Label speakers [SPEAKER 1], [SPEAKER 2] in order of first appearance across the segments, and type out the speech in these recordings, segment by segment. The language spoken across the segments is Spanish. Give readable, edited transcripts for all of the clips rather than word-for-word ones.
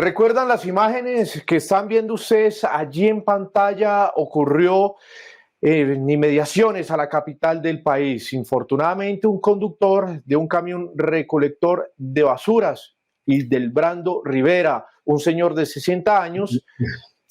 [SPEAKER 1] ¿Recuerdan las imágenes que están viendo ustedes allí en pantalla? Ocurrió en inmediaciones a la capital del país. Infortunadamente, un conductor de un camión recolector de basuras, Hildebrando Rivera, un señor de 60 años,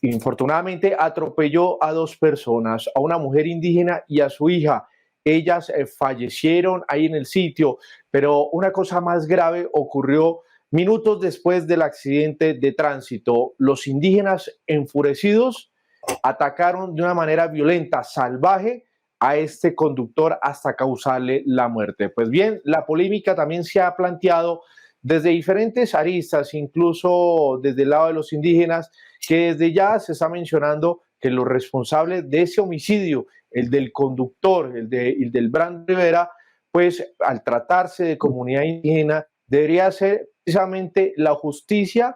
[SPEAKER 1] infortunadamente atropelló a dos personas, a una mujer indígena y a su hija. Ellas fallecieron ahí en el sitio, pero una cosa más grave ocurrió minutos después del accidente de tránsito. Los indígenas enfurecidos atacaron de una manera violenta, salvaje, a este conductor hasta causarle la muerte. Pues bien, la polémica también se ha planteado desde diferentes aristas, incluso desde el lado de los indígenas, que desde ya se está mencionando que los responsables de ese homicidio, el del conductor, el de Hildebrando Rivera, pues al tratarse de comunidad indígena, debería ser precisamente la justicia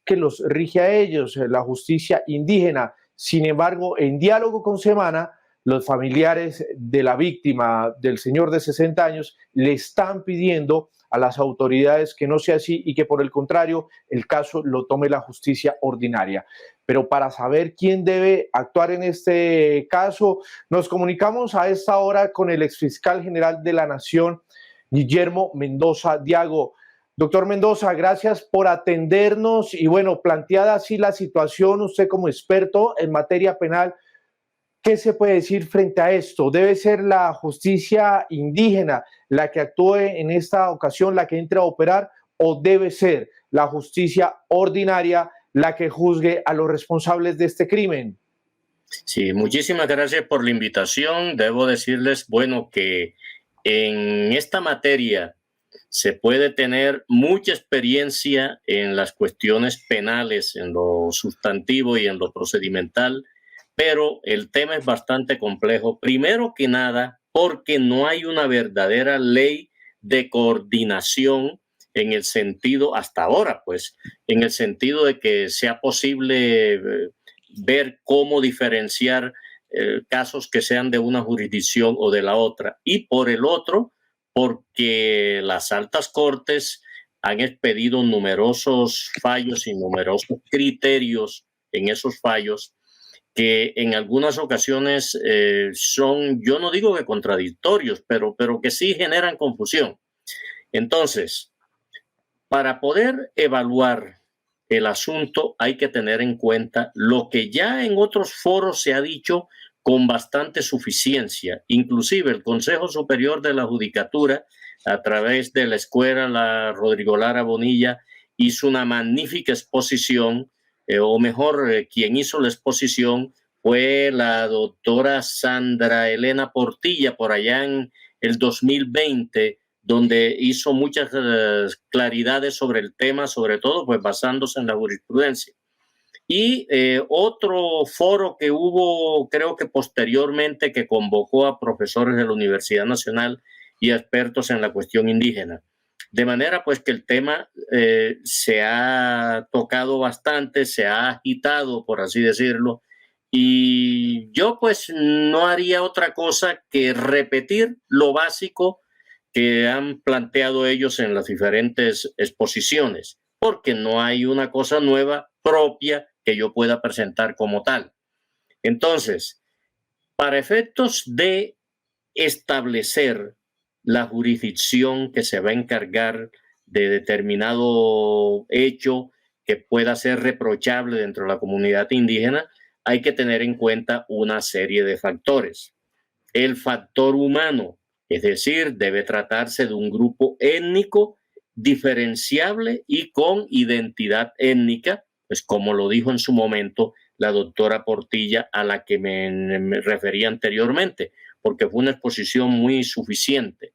[SPEAKER 1] que los rige a ellos, la justicia indígena. Sin embargo, en diálogo con Semana, los familiares de la víctima, del señor de 60 años, le están pidiendo a las autoridades que no sea así y que por el contrario el caso lo tome la justicia ordinaria. Pero para saber quién debe actuar en este caso, nos comunicamos a esta hora con el exfiscal general de la Nación, Guillermo Mendoza Diago. Doctor Mendoza, gracias por atendernos y bueno, planteada así la situación, usted como experto en materia penal, ¿qué se puede decir frente a esto? ¿Debe ser la justicia indígena la que actúe en esta ocasión, la que entre a operar, o debe ser la justicia ordinaria la que juzgue a los responsables de este crimen?
[SPEAKER 2] Sí, muchísimas gracias por la invitación. Debo decirles, bueno, que en esta materia se puede tener mucha experiencia en las cuestiones penales, en lo sustantivo y en lo procedimental, pero el tema es bastante complejo. Primero que nada, porque no hay una verdadera ley de coordinación en el sentido, hasta ahora, pues, en el sentido de que sea posible ver cómo diferenciar casos que sean de una jurisdicción o de la otra. Y por el otro, porque las altas cortes han expedido numerosos fallos y numerosos criterios en esos fallos que en algunas ocasiones son, yo no digo que contradictorios, pero que sí generan confusión. Entonces, para poder evaluar el asunto hay que tener en cuenta lo que ya en otros foros se ha dicho con bastante suficiencia. Inclusive el Consejo Superior de la Judicatura, a través de la escuela la Rodrigo Lara Bonilla, hizo una magnífica exposición, o mejor, quien hizo la exposición fue la doctora Sandra Elena Portilla, por allá en el 2020, donde hizo muchas claridades sobre el tema, sobre todo pues basándose en la jurisprudencia. Y otro foro que hubo, creo que posteriormente, que convocó a profesores de la Universidad Nacional y expertos en la cuestión indígena. De manera pues que el tema se ha tocado bastante, se ha agitado, por así decirlo, y yo pues no haría otra cosa que repetir lo básico que han planteado ellos en las diferentes exposiciones, porque no hay una cosa nueva propia que yo pueda presentar como tal. Entonces, para efectos de establecer la jurisdicción que se va a encargar de determinado hecho que pueda ser reprochable dentro de la comunidad indígena, hay que tener en cuenta una serie de factores. El factor humano, es decir, debe tratarse de un grupo étnico diferenciable y con identidad étnica, pues como lo dijo en su momento la doctora Portilla, a la que me refería anteriormente, porque fue una exposición muy suficiente.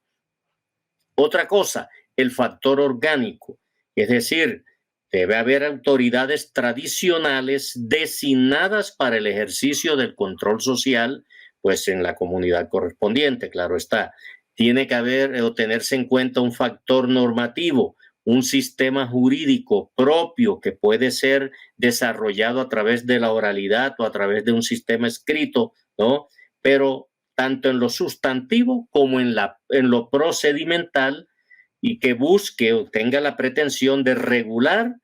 [SPEAKER 2] Otra cosa, el factor orgánico, es decir, debe haber autoridades tradicionales designadas para el ejercicio del control social, pues en la comunidad correspondiente, claro está. Tiene que haber o tenerse en cuenta un factor normativo, un sistema jurídico propio que puede ser desarrollado a través de la oralidad o a través de un sistema escrito, ¿no? Pero tanto en lo sustantivo como en lo procedimental, y que busque o tenga la pretensión de regular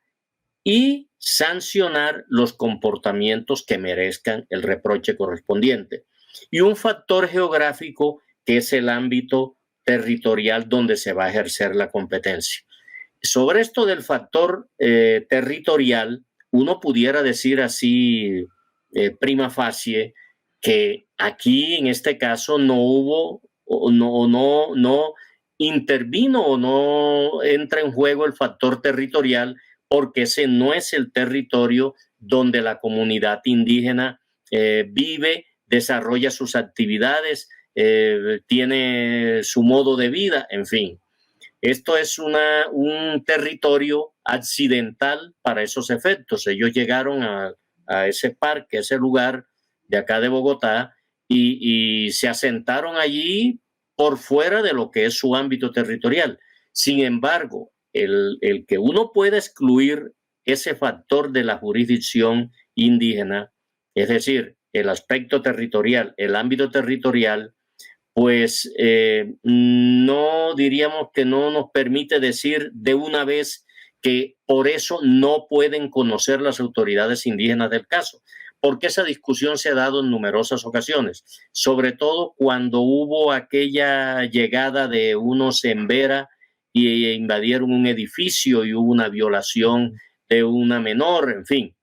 [SPEAKER 2] y sancionar los comportamientos que merezcan el reproche correspondiente. Y un factor geográfico que es el ámbito territorial donde se va a ejercer la competencia. Sobre esto del factor territorial, uno pudiera decir así, prima facie, que aquí en este caso no hubo o no intervino o no entra en juego el factor territorial, porque ese no es el territorio donde la comunidad indígena vive, desarrolla sus actividades, tiene su modo de vida, en fin. Esto es un territorio accidental para esos efectos. Ellos llegaron a ese parque, a ese lugar de acá de Bogotá, y se asentaron allí por fuera de lo que es su ámbito territorial. Sin embargo, el que uno pueda excluir ese factor de la jurisdicción indígena, es decir, el aspecto territorial, el ámbito territorial, pues no diríamos que no nos permite decir de una vez que por eso no pueden conocer las autoridades indígenas del caso, porque esa discusión se ha dado en numerosas ocasiones, sobre todo cuando hubo aquella llegada de unos en Vera y invadieron un edificio y hubo una violación de una menor, en fin.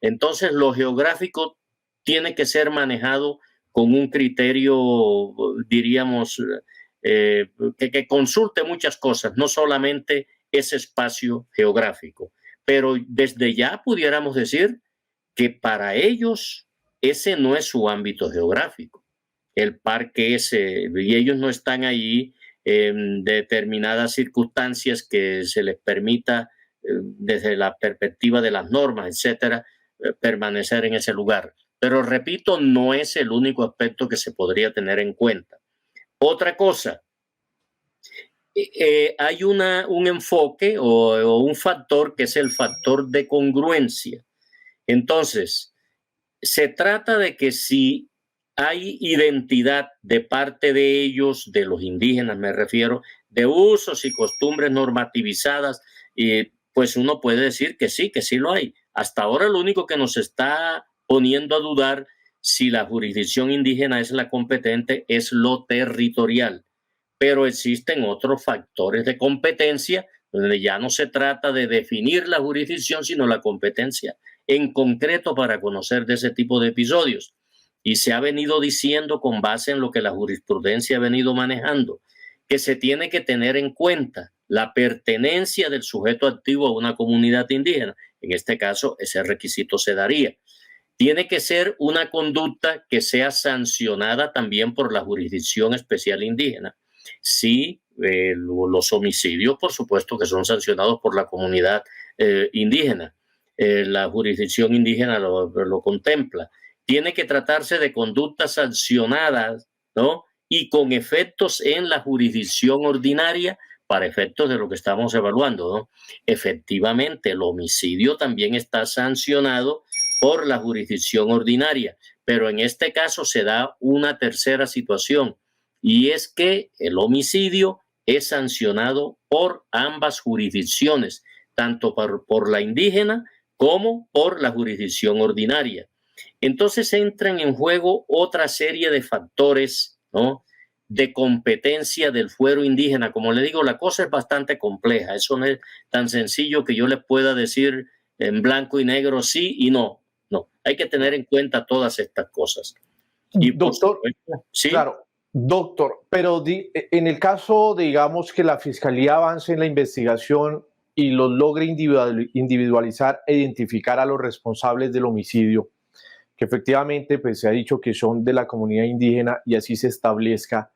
[SPEAKER 2] Entonces, lo geográfico tiene que ser manejado con un criterio, diríamos, que consulte muchas cosas, no solamente ese espacio geográfico. Pero desde ya pudiéramos decir que para ellos ese no es su ámbito geográfico. El parque ese, y ellos no están allí en determinadas circunstancias que se les permita, desde la perspectiva de las normas, etcétera, permanecer en ese lugar. Pero repito, no es el único aspecto que se podría tener en cuenta. Otra cosa, hay un enfoque o un factor que es el factor de congruencia. Entonces, se trata de que si hay identidad de parte de ellos, de los indígenas me refiero, de usos y costumbres normativizadas, pues uno puede decir que sí lo hay. Hasta ahora lo único que nos está poniendo a dudar si la jurisdicción indígena es la competente es lo territorial. Pero existen otros factores de competencia donde ya no se trata de definir la jurisdicción, sino la competencia en concreto para conocer de ese tipo de episodios. Y se ha venido diciendo con base en lo que la jurisprudencia ha venido manejando, que se tiene que tener en cuenta la pertenencia del sujeto activo a una comunidad indígena. En este caso, ese requisito se daría. Tiene que ser una conducta que sea sancionada también por la Jurisdicción Especial Indígena. Sí, los homicidios, por supuesto, que son sancionados por la comunidad indígena. La jurisdicción indígena lo contempla. Tiene que tratarse de conductas sancionadas, ¿no? Y con efectos en la jurisdicción ordinaria para efectos de lo que estamos evaluando, ¿no? Efectivamente, el homicidio también está sancionado por la jurisdicción ordinaria, pero en este caso se da una tercera situación, y es que el homicidio es sancionado por ambas jurisdicciones, tanto por la indígena como por la jurisdicción ordinaria. Entonces entran en juego otra serie de factores, ¿no?, de competencia del fuero indígena. Como le digo, la cosa es bastante compleja. Eso no es tan sencillo que yo les pueda decir en blanco y negro sí y no. No, hay que tener en cuenta todas estas cosas.
[SPEAKER 1] Y doctor, ¿sí? Claro, doctor, pero en el caso, digamos, que la Fiscalía avance en la investigación y los logre individualizar e identificar a los responsables del homicidio, que efectivamente pues, se ha dicho que son de la comunidad indígena y así se establezca,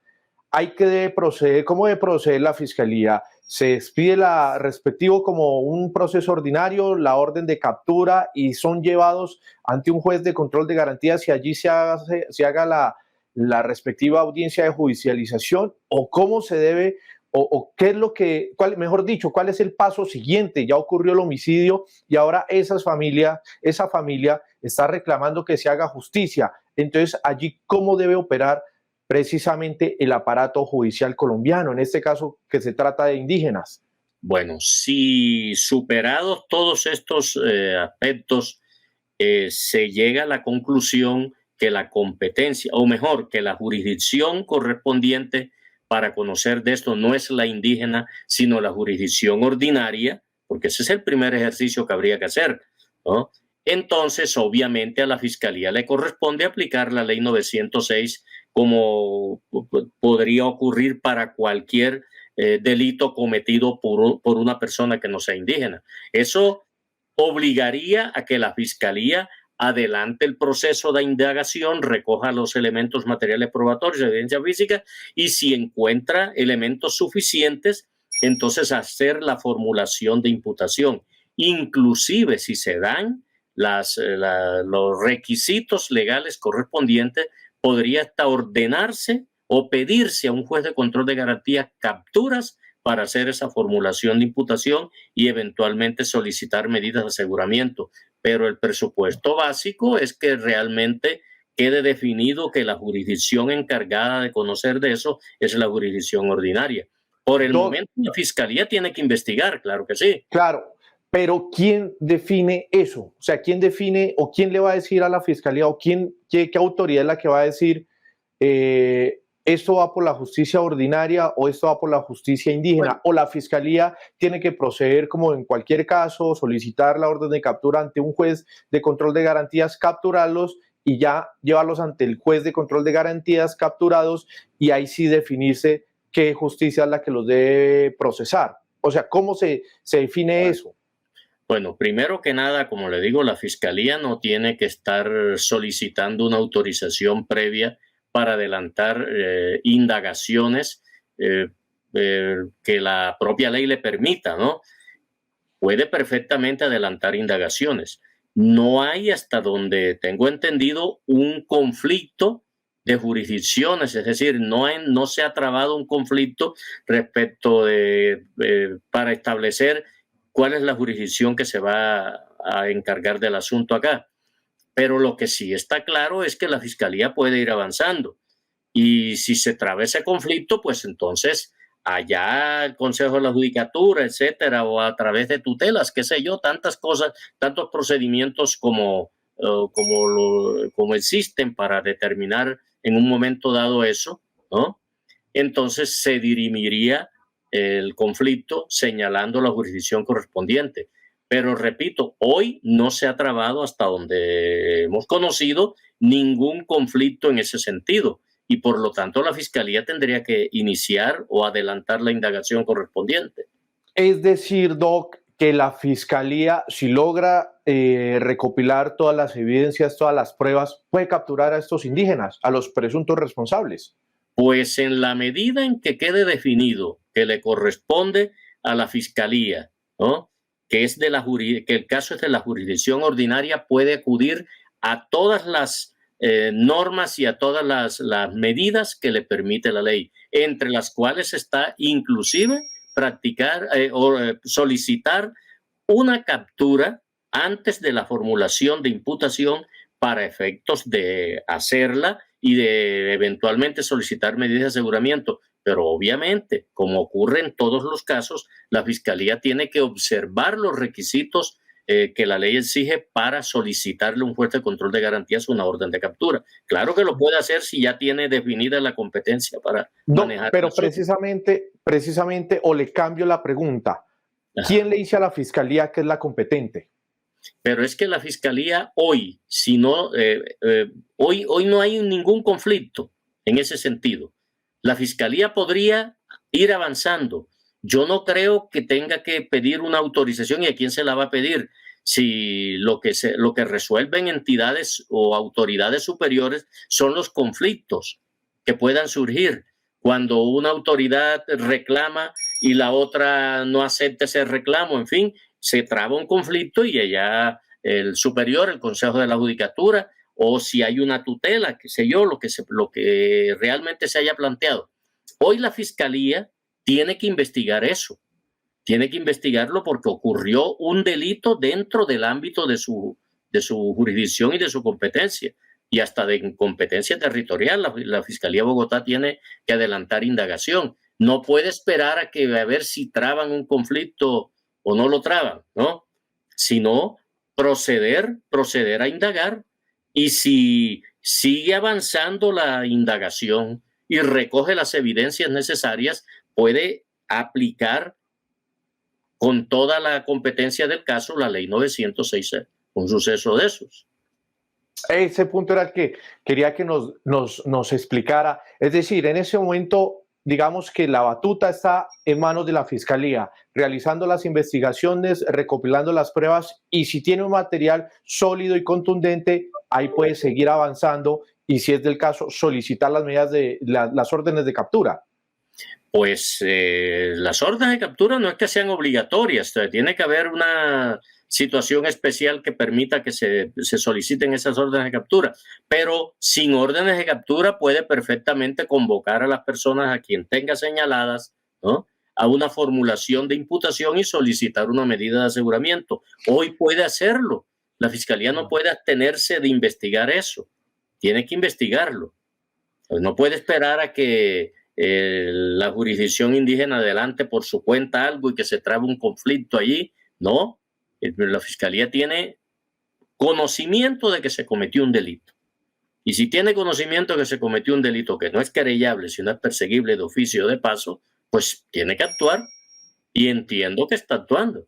[SPEAKER 1] debe proceder. ¿Cómo debe proceder la Fiscalía? ¿Se expide la respectivo como un proceso ordinario, la orden de captura, y son llevados ante un juez de control de garantías y allí se haga la respectiva audiencia de judicialización? ¿O cómo se debe, o qué es lo que, mejor dicho, cuál es el paso siguiente? Ya ocurrió el homicidio y ahora esa familia está reclamando que se haga justicia. Entonces, allí, ¿cómo debe operar precisamente el aparato judicial colombiano, en este caso que se trata de indígenas?
[SPEAKER 2] Bueno, si superados todos estos aspectos, se llega a la conclusión que la competencia, o mejor, que la jurisdicción correspondiente para conocer de esto no es la indígena, sino la jurisdicción ordinaria, porque ese es el primer ejercicio que habría que hacer, ¿no? Entonces, obviamente, a la Fiscalía le corresponde aplicar la Ley 906 como podría ocurrir para cualquier delito cometido por una persona que no sea indígena. Eso obligaría a que la Fiscalía adelante el proceso de indagación, recoja los elementos materiales probatorios de evidencia física y si encuentra elementos suficientes, entonces hacer la formulación de imputación. Inclusive si se dan los requisitos legales correspondientes, podría hasta ordenarse o pedirse a un juez de control de garantía capturas para hacer esa formulación de imputación y eventualmente solicitar medidas de aseguramiento. Pero el presupuesto básico es que realmente quede definido que la jurisdicción encargada de conocer de eso es la jurisdicción ordinaria. Por el momento, la Fiscalía tiene que investigar, claro que sí.
[SPEAKER 1] Claro, pero ¿quién define eso? O sea, ¿quién define o quién le va a decir a la Fiscalía o qué autoridad es la que va a decir esto va por la justicia ordinaria o esto va por la justicia indígena? Bueno, o la Fiscalía tiene que proceder como en cualquier caso, solicitar la orden de captura ante un juez de control de garantías, capturarlos y ya llevarlos ante el juez de control de garantías capturados y ahí sí definirse qué justicia es la que los debe procesar. O sea, ¿cómo se define eso?
[SPEAKER 2] Bueno, primero que nada, como le digo, la Fiscalía no tiene que estar solicitando una autorización previa para adelantar indagaciones que la propia ley le permita, ¿no? Puede perfectamente adelantar indagaciones. No hay, hasta donde tengo entendido, un conflicto de jurisdicciones, es decir, no se ha trabado un conflicto respecto para establecer cuál es la jurisdicción que se va a encargar del asunto acá. Pero lo que sí está claro es que la Fiscalía puede ir avanzando. Y si se traba ese conflicto, pues entonces allá el Consejo de la Judicatura, etcétera, o a través de tutelas, qué sé yo, tantas cosas, tantos procedimientos como existen para determinar en un momento dado eso, ¿no? Entonces se dirimiría el conflicto señalando la jurisdicción correspondiente. Pero repito, hoy no se ha trabado, hasta donde hemos conocido, ningún conflicto en ese sentido. Y por lo tanto la Fiscalía tendría que iniciar o adelantar la indagación correspondiente.
[SPEAKER 1] Es decir, Doc, que la Fiscalía, si logra recopilar todas las evidencias, todas las pruebas, puede capturar a estos indígenas, a los presuntos responsables.
[SPEAKER 2] Pues en la medida en que quede definido que le corresponde a la Fiscalía, ¿no?, que el caso es de la jurisdicción ordinaria, puede acudir a todas las normas y a todas las medidas que le permite la ley, entre las cuales está inclusive practicar o solicitar una captura antes de la formulación de imputación para efectos de hacerla y de eventualmente solicitar medidas de aseguramiento. Pero obviamente, como ocurre en todos los casos, la Fiscalía tiene que observar los requisitos que la ley exige para solicitarle un juez de control de garantías una orden de captura. Claro que lo puede hacer si ya tiene definida la competencia para manejar.
[SPEAKER 1] Pero precisamente, o le cambio la pregunta, ¿quién le dice a la Fiscalía que es la competente?
[SPEAKER 2] Pero es que la Fiscalía hoy, si no, hoy no hay ningún conflicto en ese sentido. La Fiscalía podría ir avanzando. Yo no creo que tenga que pedir una autorización, y a quién se la va a pedir. Si lo que resuelven entidades o autoridades superiores son los conflictos que puedan surgir cuando una autoridad reclama y la otra no acepta ese reclamo, en fin, se traba un conflicto y allá el superior, el Consejo de la Judicatura, o si hay una tutela, qué sé yo, lo que realmente se haya planteado. Hoy la Fiscalía tiene que investigar eso, tiene que investigarlo porque ocurrió un delito dentro del ámbito de su jurisdicción y de su competencia, y hasta de competencia territorial. La Fiscalía de Bogotá tiene que adelantar indagación. No puede esperar a ver si traban un conflicto o no lo traban, ¿no? Sino proceder a indagar, y si sigue avanzando la indagación y recoge las evidencias necesarias, puede aplicar con toda la competencia del caso la ley 906, un suceso de esos.
[SPEAKER 1] Ese punto era el que quería que nos explicara. Es decir, en ese momento, digamos que la batuta está en manos de la Fiscalía, realizando las investigaciones, recopilando las pruebas, y si tiene un material sólido y contundente, ahí puede seguir avanzando y, si es del caso, solicitar las medidas de las órdenes de captura.
[SPEAKER 2] Pues las órdenes de captura no es que sean obligatorias, tiene que haber una situación especial que permita que se soliciten esas órdenes de captura, pero sin órdenes de captura puede perfectamente convocar a las personas a quien tenga señaladas, ¿no?, a una formulación de imputación y solicitar una medida de aseguramiento. Hoy puede hacerlo. La Fiscalía no puede abstenerse de investigar eso. Tiene que investigarlo. No puede esperar a que la jurisdicción indígena adelante por su cuenta algo y que se trabe un conflicto allí. No, la Fiscalía tiene conocimiento de que se cometió un delito. Y si tiene conocimiento de que se cometió un delito que no es querellable, sino es perseguible de oficio o de paso, pues tiene que actuar, y entiendo que está actuando.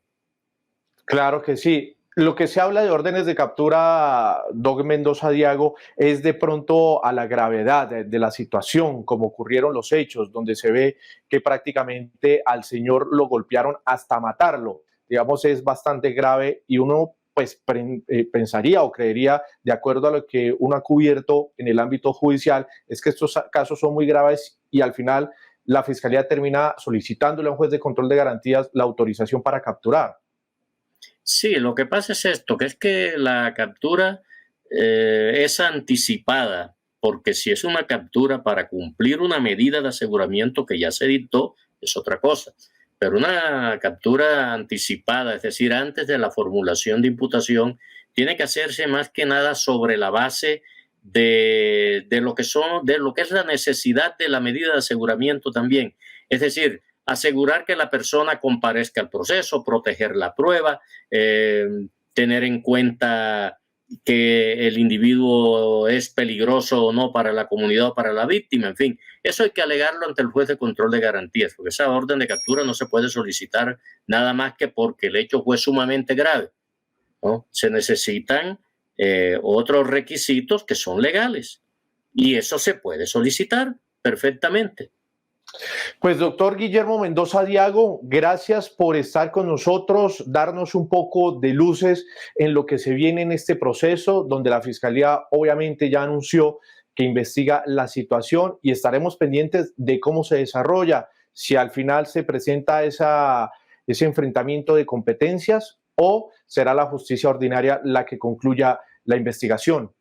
[SPEAKER 1] Claro que sí. Lo que se habla de órdenes de captura, Doc Mendoza Diago, es de pronto a la gravedad de la situación, como ocurrieron los hechos, donde se ve que prácticamente al señor lo golpearon hasta matarlo. Digamos, es bastante grave, y uno pues pensaría o creería, de acuerdo a lo que uno ha cubierto en el ámbito judicial, es que estos casos son muy graves, y al final la Fiscalía termina solicitándole a un juez de control de garantías la autorización para capturar.
[SPEAKER 2] Sí, lo que pasa es esto, que es que la captura es anticipada, porque si es una captura para cumplir una medida de aseguramiento que ya se dictó, es otra cosa. Pero una captura anticipada, es decir, antes de la formulación de imputación, tiene que hacerse más que nada sobre la base de lo que es la necesidad de la medida de aseguramiento también. Es decir, asegurar que la persona comparezca al proceso, proteger la prueba, tener en cuenta que el individuo es peligroso o no para la comunidad o para la víctima, en fin. Eso hay que alegarlo ante el juez de control de garantías, porque esa orden de captura no se puede solicitar nada más que porque el hecho fue sumamente grave, ¿no? Se necesitan otros requisitos que son legales, y eso se puede solicitar perfectamente.
[SPEAKER 1] Pues, doctor Guillermo Mendoza Diago, gracias por estar con nosotros, darnos un poco de luces en lo que se viene en este proceso, donde la Fiscalía obviamente ya anunció que investiga la situación, y estaremos pendientes de cómo se desarrolla, si al final se presenta ese enfrentamiento de competencias, o será la justicia ordinaria la que concluya la investigación.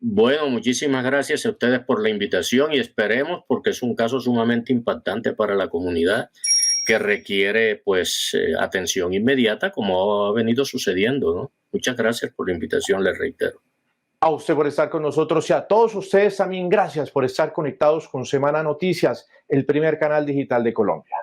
[SPEAKER 2] Bueno, muchísimas gracias a ustedes por la invitación, y esperemos, porque es un caso sumamente impactante para la comunidad que requiere pues atención inmediata, como ha venido sucediendo, ¿no? Muchas gracias por la invitación, les reitero.
[SPEAKER 1] A usted por estar con nosotros, y a todos ustedes también gracias por estar conectados con Semana Noticias, el primer canal digital de Colombia.